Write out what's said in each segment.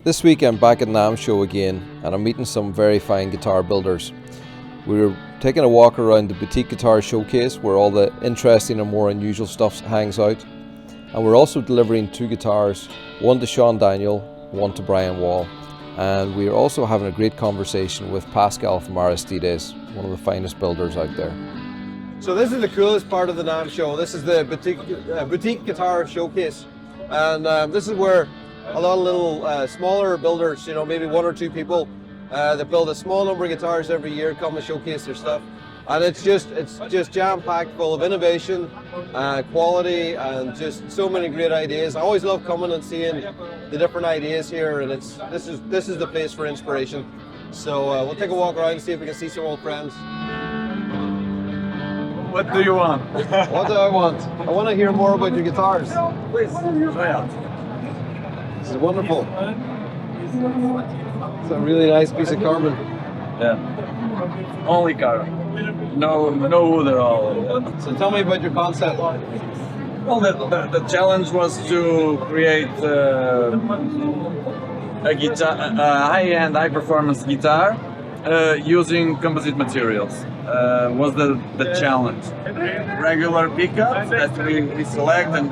This week I'm back at NAMM show again and I'm meeting some very fine guitar builders. We're taking a walk around the boutique guitar showcase where all the interesting and more unusual stuff hangs out. And we're also delivering 2 guitars, one to Co.Donegal, one to Wahl. And we're also having a great conversation with Pascal of Aristides, one of the finest builders out there. So this is the coolest part of the NAMM show. This is the boutique guitar showcase. And this is where a lot of little smaller builders, maybe 1 or 2 people that build a small number of guitars every year come and showcase their stuff. And it's just jam-packed full of innovation, quality, and just so many great ideas. I always love coming and seeing the different ideas here, and this is the place for inspiration. So we'll take a walk around and see if we can see some old friends. What do you want? What do I want? I want to hear more about your guitars. Please, try out. This is wonderful. It's a really nice piece of carbon. Yeah. Only carbon. No wood at all. So tell me about your concept. Well, the challenge was to create a guitar, high-end, high-performance guitar using composite materials. Was the challenge. Regular pickups that we select, and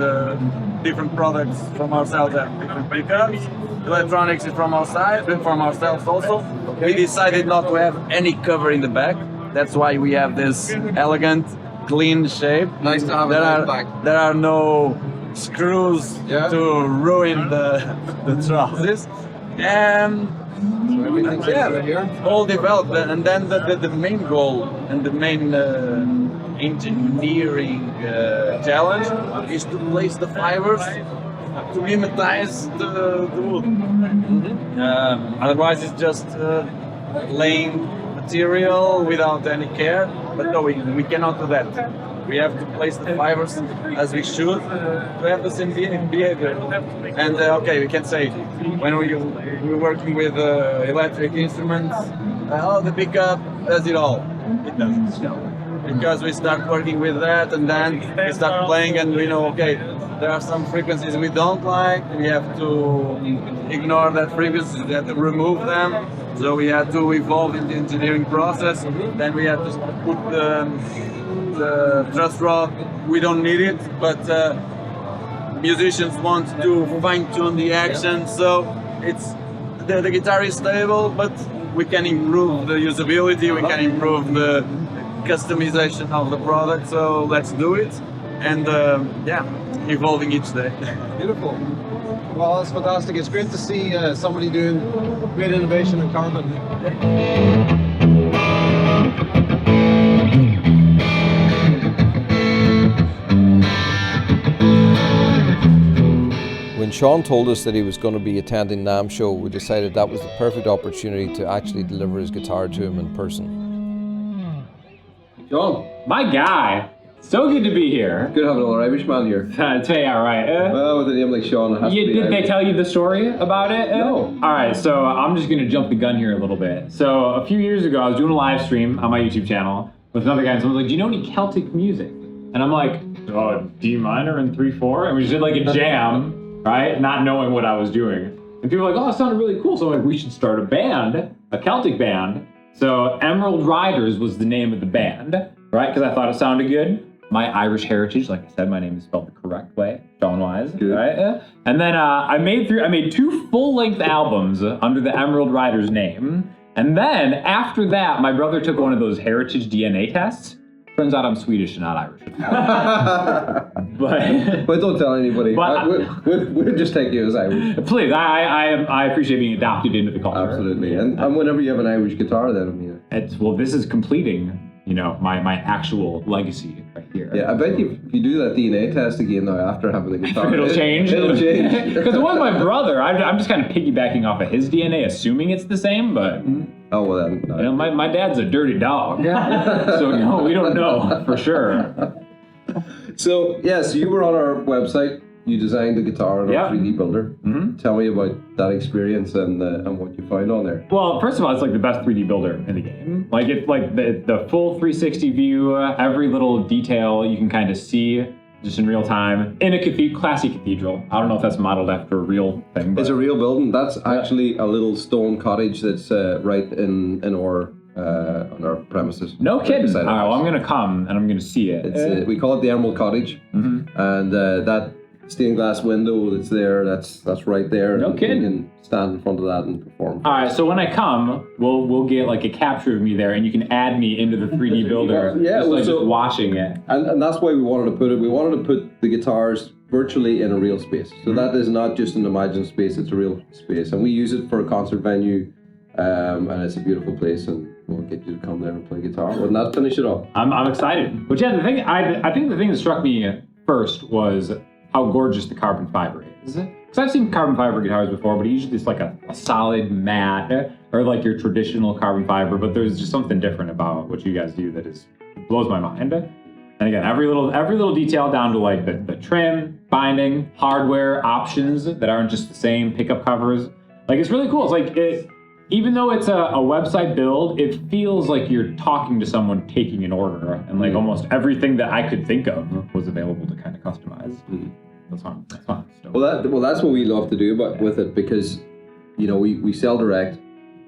different products from ourselves have different pickups. Electronics is from our side, from ourselves also. Okay. We decided not to have any cover in the back. That's why we have this elegant, clean shape. Nice to have it in the back. There are no screws to ruin the trousers. And so everything's here. All developed, and then the main goal and the main engineering challenge is to place the fibers to mimetize the wood. Mm-hmm. Otherwise, it's just laying material without any care. But no, we cannot do that. We have to place the fibers as we should to have the same behavior. And okay, we can say when we're working with electric instruments, the pickup does it all. It doesn't. Because we start working with that, and then we start playing, and we know, okay, there are some frequencies we don't like. We have to ignore that frequency. We have to remove them. So we had to evolve in the engineering process. Then we had to put the truss rod. We don't need it, but musicians want to fine-tune the action. So it's the guitar is stable, but we can improve the usability. We can improve the customization of the product. So let's do it, and evolving each day. Beautiful. Well, that's fantastic. It's great to see somebody doing great innovation in carbon. When Sean told us that he was going to be attending NAMM show, we decided that was the perfect opportunity to actually deliver his guitar to him in person. Sean. My guy. So good to be here. Good having an Irishman here. Yeah, right. Well, with a name like Sean, it has to be Did they tell you the story about it? No. All right, so I'm just going to jump the gun here a little bit. So a few years ago, I was doing a live stream on my YouTube channel with another guy, and someone was like, do you know any Celtic music? And I'm like, D minor and 3/4, and we just did like a jam, right? Not knowing what I was doing. And people were like, oh, it sounded really cool. So I'm like, we should start a band, a Celtic band. So Emerald Riders was the name of the band, right? Because I thought it sounded good. My Irish heritage, like I said, my name is spelled the correct way, Sean-wise, right? And then I made 2 full-length albums under the Emerald Riders name. And then after that, my brother took one of those heritage DNA tests. Turns out I'm Swedish and not Irish. But don't tell anybody. We'll just take you as Irish. Please, I appreciate being adopted into the culture. Absolutely, and whenever you have an Irish guitar, then this is completing, my actual legacy right here. Yeah, I bet if you do that DNA test again now after having the guitar, it'll change. It'll change. Because it was my brother. I'm just kind of piggybacking off of his DNA, assuming it's the same, but. Oh, well then. No. My dad's a dirty dog. So no, we don't know for sure. So you were on our website. You designed the guitar in our 3D builder. Mm-hmm. Tell me about that experience and what you found on there. Well, first of all, it's like the best 3D builder in the game. Like it's like the full 360 view, every little detail you can kind of see. just in real time, in a classy cathedral. I don't know if that's modeled after a real thing. But It's a real building. That's actually a little stone cottage that's right in our on our premises. No kidding. beside All our right, well, house. I'm gonna come and I'm gonna see it. It's we call it the Emerald Cottage, and that stained glass window that's there, that's right there. No and kidding. You can stand in front of that and perform. All right, so when I come, we'll get like a capture of me there, and you can add me into the 3D builder. Yeah, just, well, like, so- just watching it. And that's why we wanted to put it. We wanted to put the guitars virtually in a real space. So that is not just an imagined space; it's a real space, and we use it for a concert venue. And it's a beautiful place, and we'll get you to come there and play guitar. Wouldn't that finish it off? I'm excited. But yeah, the thing I think the thing that struck me first was how gorgeous the carbon fiber is. Because I've seen carbon fiber guitars before, but usually it's like a solid matte or like your traditional carbon fiber. But there's just something different about what you guys do that blows my mind. And again, every little detail down to like the trim, binding, hardware options that aren't just the same pickup covers. Like it's really cool. It's like even though it's a website build, it feels like you're talking to someone taking an order, and like almost everything that I could think of was available to kind of customize. That's fun. That's fun. Well, that's what we love to do with it, because we sell direct,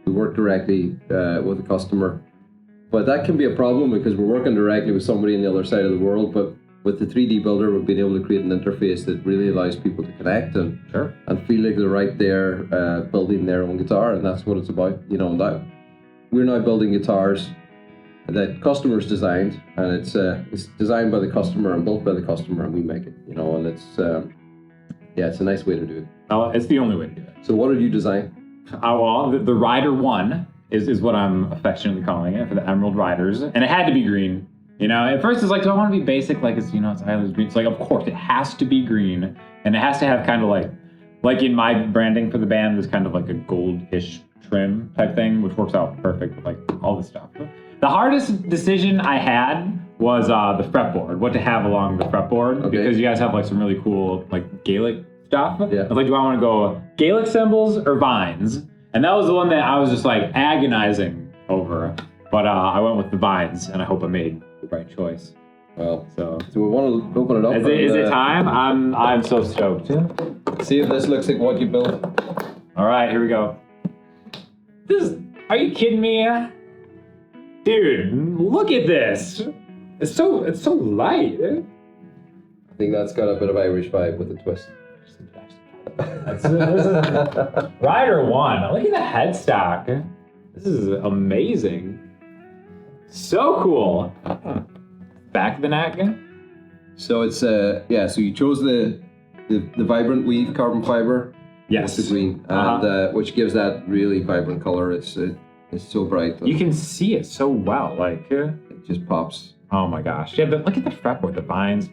we work directly with the customer, but that can be a problem because we're working directly with somebody on the other side of the world. But with the 3D builder, we've been able to create an interface that really allows people to connect and feel like they're right there building their own guitar, and that's what it's about. That we're now building guitars that customers designed, and it's designed by the customer and built by the customer, and we make it. And it's a nice way to do it. Oh, it's the only way to do it. So what did you design? Well, the Rider 1 is what I'm affectionately calling it, for the Emerald Riders, and it had to be green. At first it's like, do I want to be basic? Like it's Island's green. It's like, of course it has to be green, and it has to have kind of like in my branding for the band, there's kind of like a gold-ish trim type thing, which works out perfect with like all this stuff. The hardest decision I had was the fretboard, what to have along the fretboard, because you guys have like some really cool like Gaelic stuff. Yeah. I was like, do I want to go Gaelic symbols or vines? And that was the one that I was just like agonizing over. But I went with the vines, and I hope I made the right choice. Well, so we want to open it up. Is it time? I'm so stoked. See if this looks like what you built. All right, here we go. Are you kidding me? Dude, look at this. It's so light. I think that's got a bit of Irish vibe with a twist. This is Rider 1. Look at the headstock. This is amazing. So cool. Back of the neck. So it's so you chose the vibrant weave carbon fiber. Yes. With the green, and which gives that really vibrant color. It's so bright. You can see it so well. Like it just pops. Oh my gosh. Yeah, but look at the fretboard, the vines.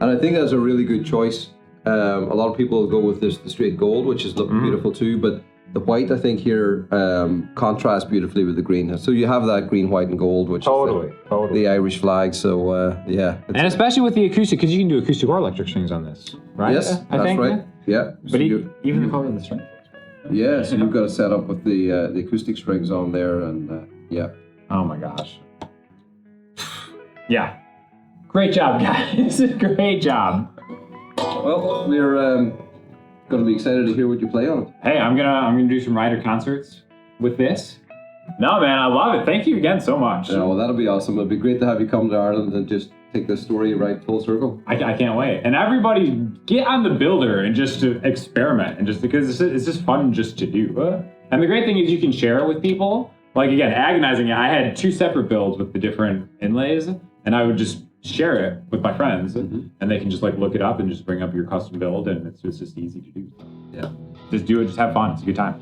And I think that's a really good choice. A lot of people go with the straight gold, which is looking beautiful too, but the white, I think, here contrasts beautifully with the green. So you have that green, white, and gold, which is the Irish flag. So and especially with the acoustic, because you can do acoustic or electric strings on this, right? Yes, I think. right. Yeah. But So even the color of the string. yeah, so you've got to set up with the acoustic strings on there, and yeah. Oh my gosh. Yeah. Great job, guys. Great job. Well, we're going to be excited to hear what you play on it. Hey, I'm gonna do some Rider concerts with this. No, man, I love it. Thank you again so much. Yeah, well, that'll be awesome. It'll be great to have you come to Ireland and just take this story right full circle. I can't wait. And everybody get on the builder and just to experiment, and just because it's just fun just to do. And the great thing is you can share it with people. Like again, agonizing. I had 2 separate builds with the different inlays, and I would just share it with my friends, and they can just like look it up and just bring up your custom build, and it's just easy to do. Yeah. Just do it. Just have fun. It's a good time.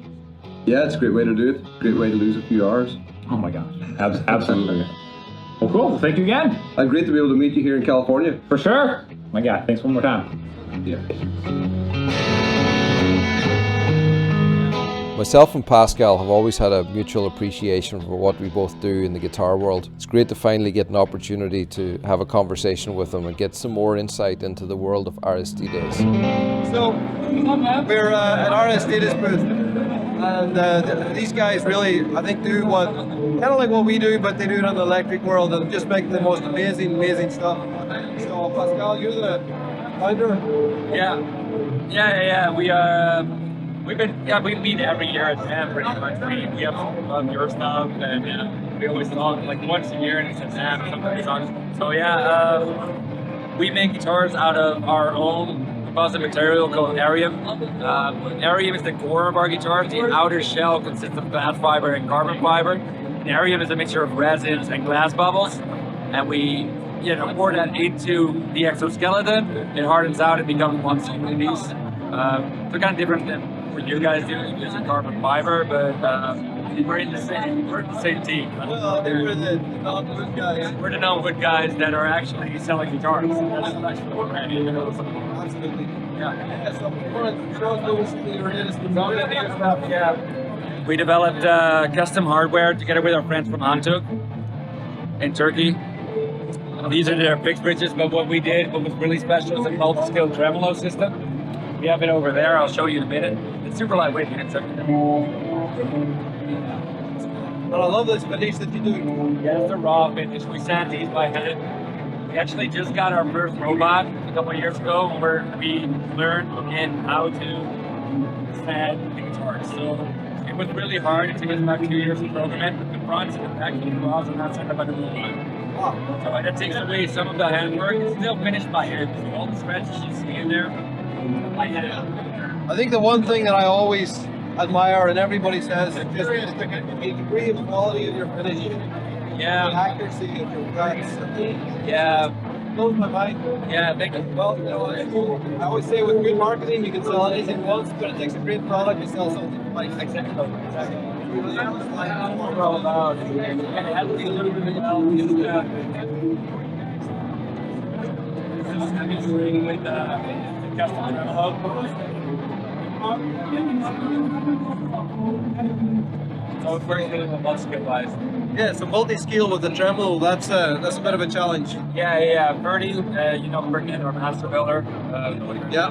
Yeah, it's a great way to do it. Great way to lose a few hours. Oh my gosh. Absolutely. Well, cool. Thank you again. And great to be able to meet you here in California. For sure. My God. Thanks one more time. Yeah. Myself and Pascal have always had a mutual appreciation for what we both do in the guitar world. It's great to finally get an opportunity to have a conversation with him and get some more insight into the world of Aristides. So, we're at Aristides booth, and these guys really, I think, do what, kind of like what we do, but they do it in the electric world and just make the most amazing stuff. So Pascal, you're the founder? Yeah. We meet every year at NAMM pretty much. We have your stuff, and we always talk like once a year, and it's at NAMM. Sometimes so we make guitars out of our own composite material called Arium. Arium is the core of our guitars. The outer shell consists of glass fiber and carbon fiber. And Arium is a mixture of resins and glass bubbles, and we pour that into the exoskeleton. It hardens out and becomes one single piece. So kind of different than what you guys do using carbon fiber, but we're in the same team. Well, we're the non-wood guys. We're the non-wood guys that are actually selling guitars. That's actually what we're doing. Absolutely. Yeah. So we want to show us your latest stuff. Yeah. We developed custom hardware together with our friends from Antug in Turkey. These are their fixed bridges, but what was really special is a multi-skill tremolo system. We have it over there. I'll show you in a minute. It's super lightweight. You can check it out. And I love this finish that you do. Yeah, it's a raw finish. We sand these by hand. We actually just got our first robot a couple of years ago where we learned again how to sand the guitars. So it was really hard. It took us about 2 years to program it, but the fronts and the back of the claws are not sanded by the robot. Wow. So that takes away some of the handwork. It's still finished by hand. So all the scratches you see in there, by hand. I think the one thing that I always admire, and everybody says, is just the degree of quality of your finish, the Yeah, accuracy of your cuts. yeah, Blows my mind. yeah. Thank you. Well, I always say with good marketing, you can sell anything once, but it takes a great product to sell something like Exactly. And it has to be a little bit well. With the custom tremolo. So it's very good with skill wise. Yeah, so multi-scale with the tremolo, that's a bit of a challenge. Yeah. Bernie, Bernie, our master builder. Yeah.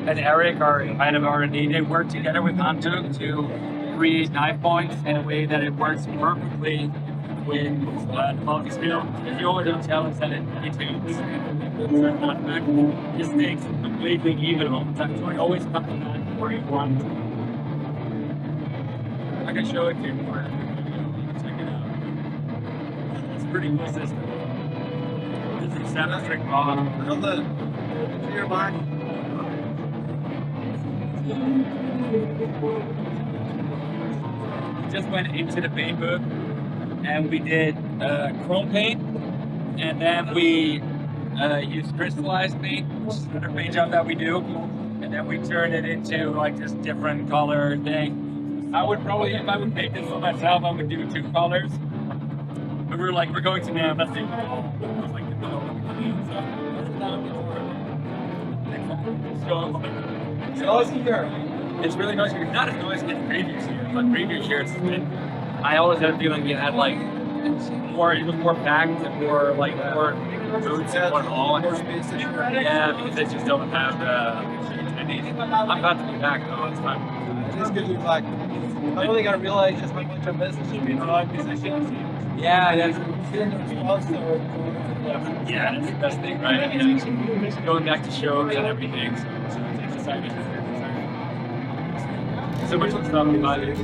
And Eric, our head of R&D, they work together with Antug to create knife points in a way that it works perfectly with the multi-skill. If you always don't tell us that it detunes, it sticks completely even all the time. So it always comes to that where you want. I can show it to you more. Check it out. It's a pretty cool system. This is a 7-string bond. On the clear back. We just went into the paint booth and we did chrome paint, and then we used crystallized paint, which is another paint job that we do, and then we turned it into like this different color thing. I would probably, if I would make this for myself, I would do 2 colors. But we were like, we're going to NAMM, let's do it. I was like, It's noisy here. It's really noisy. It's not as noisy as previous years. But previous years, it's been, I always had a feeling it had like more, it was more packed and more boots and more all. Yeah, because they just don't have the attendees. I'm glad to be back though, it's fun. It is good to be back. I don't think I realized just how much I missed being around musicians. Yeah, that's, Seeing the response to it. yeah, that's the best thing, right? Yeah. Going back to shows and everything, so it's exciting. So much stuff about it.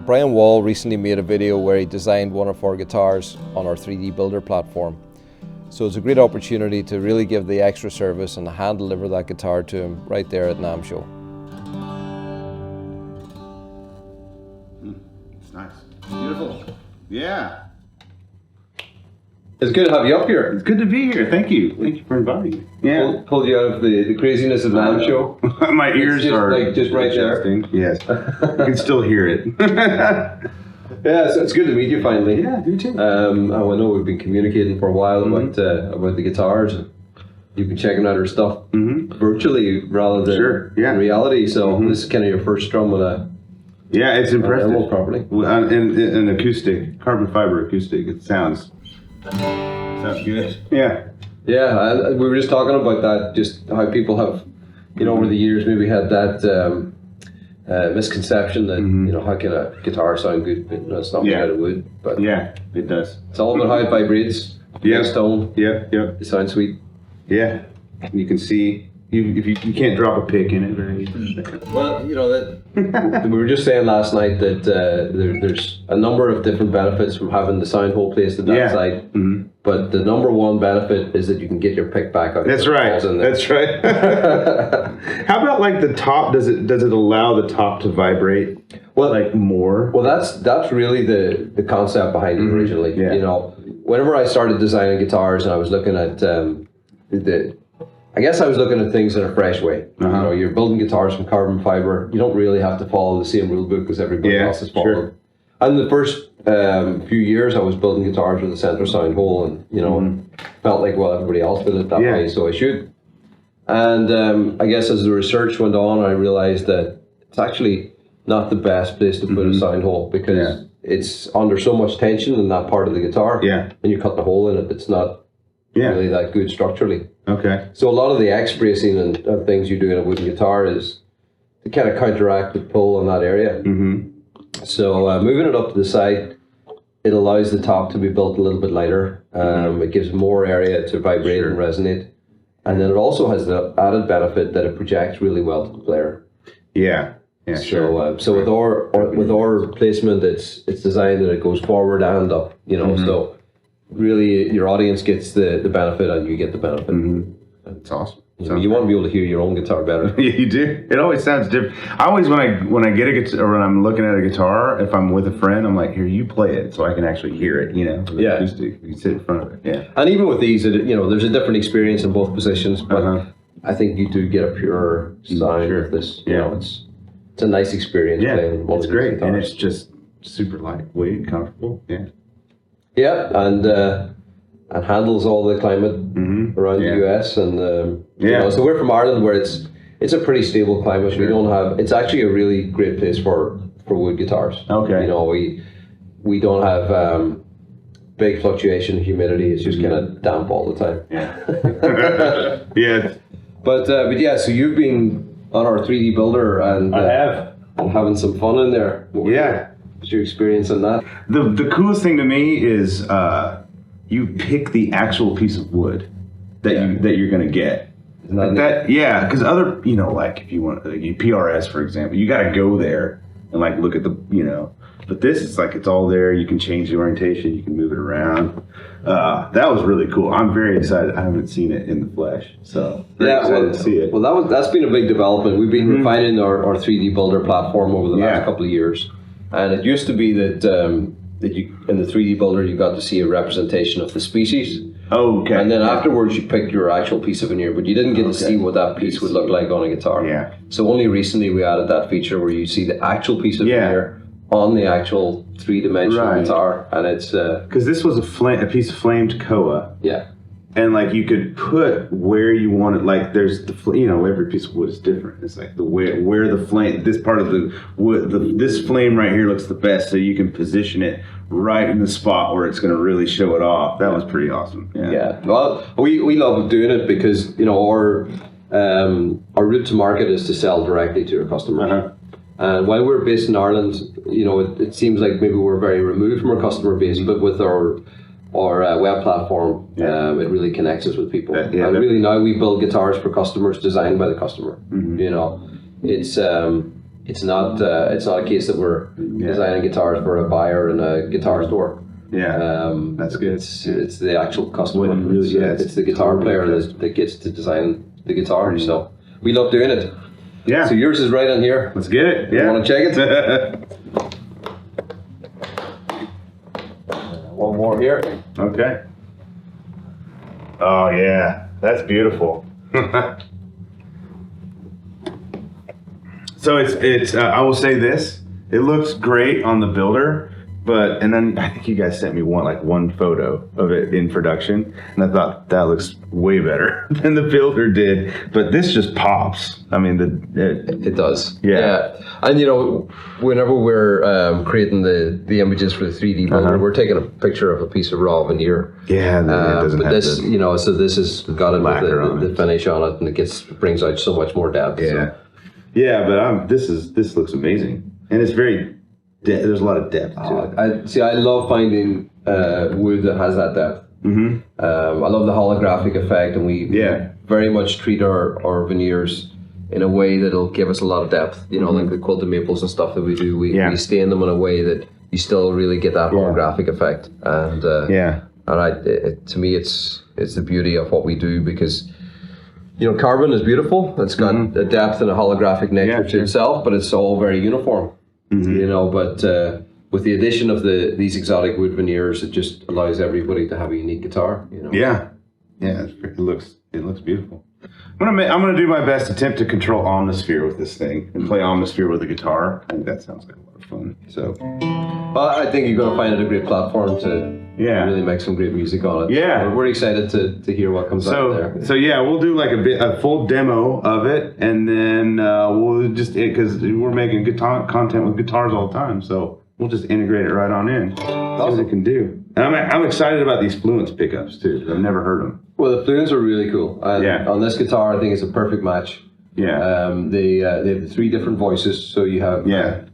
Brian Wahl recently made a video where he designed one of our guitars on our 3D builder platform. So it's a great opportunity to really give the extra service and hand deliver that guitar to him right there at NAMM Show. It's nice. Beautiful. Yeah. It's good to have you up here. It's good to be here. Thank you. Thank you for inviting me. Yeah. Pulled you out of the craziness of NAMM Show. My ears just are like just right there. adjusting. Yes. I can still hear it. Yeah, so it's good to meet you finally. Yeah, you too. I know we've been communicating for a while about the guitars. You've been checking out our stuff virtually rather than in reality. So this is kind of your first strum with a it's impressive. demo properly. An acoustic, carbon fiber acoustic. It sounds good. Yeah. Yeah, and we were just talking about that, just how people have, you know, over the years maybe had that misconception that, you know, how can a guitar sound good? You know, it's not made out of wood, but Yeah, it does. it's all about how it vibrates. Yeah. Stone. Yep, yep. It sounds sweet. Yeah. You can see, you can't drop a pick in it very easily. Well, you know, that we were just saying last night that there's a number of different benefits from having the sound hole placed at that side. Mm-hmm. But the number one benefit is that you can get your pick back out. That's right. That's right. How about like the top? Does it allow the top to vibrate? Well, like more. Well, that's really the concept behind it originally. Yeah. You know, whenever I started designing guitars and I was looking at I guess I was looking at things in a fresh way. You know, you're building guitars from carbon fiber. You don't really have to follow the same rule book as everybody else is following. Sure. And the first few years, I was building guitars with a center sound hole, and you know, felt like, well, everybody else did it that way, so I should. And I guess as the research went on, I realized that it's actually not the best place to put a sound hole, because it's under so much tension in that part of the guitar. Yeah. And you cut the hole in it, it's not really that good structurally. Okay. So a lot of the X-bracing and things you do in a wooden guitar is to kind of counteract the pull in that area. So moving it up to the side, it allows the top to be built a little bit lighter. It gives more area to vibrate and resonate. And then it also has the added benefit that it projects really well to the player. Yeah. Yeah. So with our placement, it's designed that it goes forward and up. You know, so really your audience gets the benefit and you get the benefit. That's awesome. You want to be able to hear your own guitar better. Yeah, you do. It always sounds different. I always, when I get a guitar, or when I'm looking at a guitar, if I'm with a friend, I'm like, here, you play it, so I can actually hear it. You know, acoustic. You sit in front of it. Yeah. And even with these, you know, there's a different experience in both positions, but I think you do get a pure sound with this. You know, it's a nice experience playing one of these great, guitars. and it's just super lightweight, and comfortable. Yeah. Yeah, and handles all the climate around the US, and you know, so we're from Ireland, where it's a pretty stable climate. We don't have. It's actually a really great place for wood guitars. Okay. You know, we don't have big fluctuation in humidity. It's just kind of damp all the time. Yeah. Yeah. But yeah, so you've been on our 3D builder and I have. And having some fun in there. What's your experience on that? The coolest thing to me is you pick the actual piece of wood that you're gonna get. Because other, you know, like if you want like PRS, for example, you got to go there and like look at the, you know. But this is like it's all there. You can change the orientation. You can move it around. That was really cool. I'm very excited. I haven't seen it in the flesh, so excited to see it. Well, that's been a big development. We've been refining our 3D builder platform over the last couple of years, and it used to be that you in the 3D builder you got to see a representation of the species. Oh, okay. And then afterwards you picked your actual piece of veneer, but you didn't get to see what that piece would look like on a guitar. Yeah. So only recently we added that feature where you see the actual piece of veneer on the actual three-dimensional guitar, and it's because this was a piece of flamed koa. Yeah. And like you could put where you want it. Like there's every piece of wood is different. It's like the where the flame, this part of the wood, this flame right here looks the best, so you can position it right in the spot where it's going to really show it off. That was pretty awesome. Yeah. Well, we love doing it because our route to market is to sell directly to our customers. And while we're based in Ireland, it seems like maybe we're very removed from our customer base, but with our web platform, it really connects us with people. And really now we build guitars for customers, designed by the customer. It's not a case that we're designing guitars for a buyer in a guitar store. That's good. It's the actual customer. It's the guitar player that gets to design the guitar. So we love doing it. Yeah. So yours is right on here. Let's get it. Yeah. You want to check it? One more here. Okay. Oh yeah, that's beautiful. So it's I will say this: it looks great on the builder, But and then I think you guys sent me one photo of it in production, and I thought that looks way better than the builder did. But this just pops. I mean, It does. Yeah. And whenever we're creating the images for the 3D builder, we're taking a picture of a piece of raw veneer. Yeah, and it doesn't but have this, the, so this has got it lacquer on with the finish on it, and it brings out so much more depth. yeah, So. yeah. But this looks amazing, and it's very. There's a lot of depth to it. I love finding wood that has that depth. Mm-hmm. I love the holographic effect, and we very much treat our veneers in a way that'll give us a lot of depth. Like the quilted maples and stuff that we do, we stain them in a way that you still really get that holographic effect. And to me, it's the beauty of what we do, because carbon is beautiful. It's got a depth and a holographic nature to itself, but it's all very uniform. But with the addition of these exotic wood veneers, it just allows everybody to have a unique guitar. Yeah, it looks beautiful. I'm gonna do my best attempt to control Omnisphere with this thing and play Omnisphere with the guitar. I think that sounds like a lot of fun. So, well, I think you're gonna find it a great platform to really make some great music on it. Yeah, we're excited to hear what comes out there. So yeah, we'll do like a full demo of it, and then we'll just because we're making content with guitars all the time, so we'll just integrate it right on in. See what it can do. And I'm excited about these Fluence pickups too. I've never heard them. Well, the Fluence are really cool. And on this guitar, I think it's a perfect match. Yeah. They have 3 different voices, so you have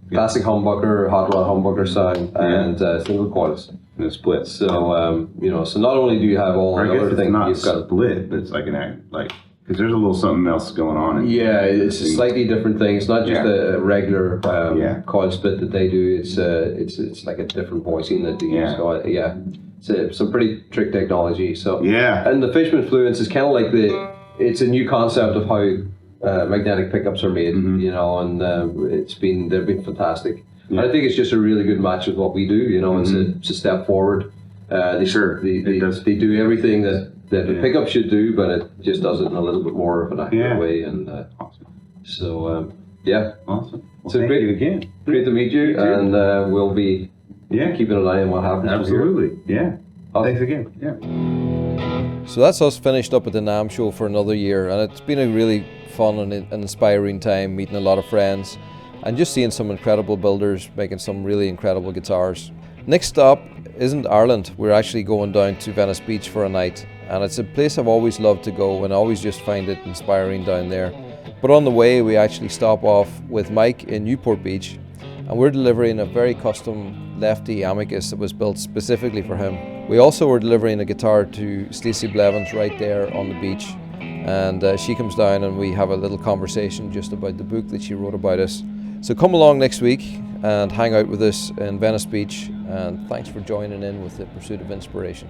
classic humbucker, hot rod humbucker sound, and single coils. And it splits. So so not only do you have all the other things, not you've got split, but it's like because there's a little something else going on. It's a slightly different thing. It's not just a regular coil split that they do. It's like a different voicing that they use. So, it's some pretty trick technology. So and the Fishman Fluence is kind of like it's a new concept of how magnetic pickups are made. And they've been fantastic. And I think it's just a really good match with what we do. It's a step forward. They do everything that the pickup should do, but it just does it in a little bit more of an accurate way. And awesome. So Awesome. Well, so thank you again. Great to meet you, and we'll be keeping an eye on what happens. Absolutely. Yeah. Awesome. Thanks again. Yeah. So that's us finished up at the NAMM show for another year, and it's been a really fun and inspiring time, meeting a lot of friends and just seeing some incredible builders making some really incredible guitars. Next stop isn't Ireland. We're actually going down to Venice Beach for a night, and it's a place I've always loved to go and always just find it inspiring down there. But on the way we actually stop off with Mike in Newport Beach, and we're delivering a very custom Lefty Amicus that was built specifically for him. We also were delivering a guitar to Stacey Blevins right there on the beach, and she comes down and we have a little conversation just about the book that she wrote about us. So come along next week and hang out with us in Venice Beach, and thanks for joining in with the Pursuit of Inspiration.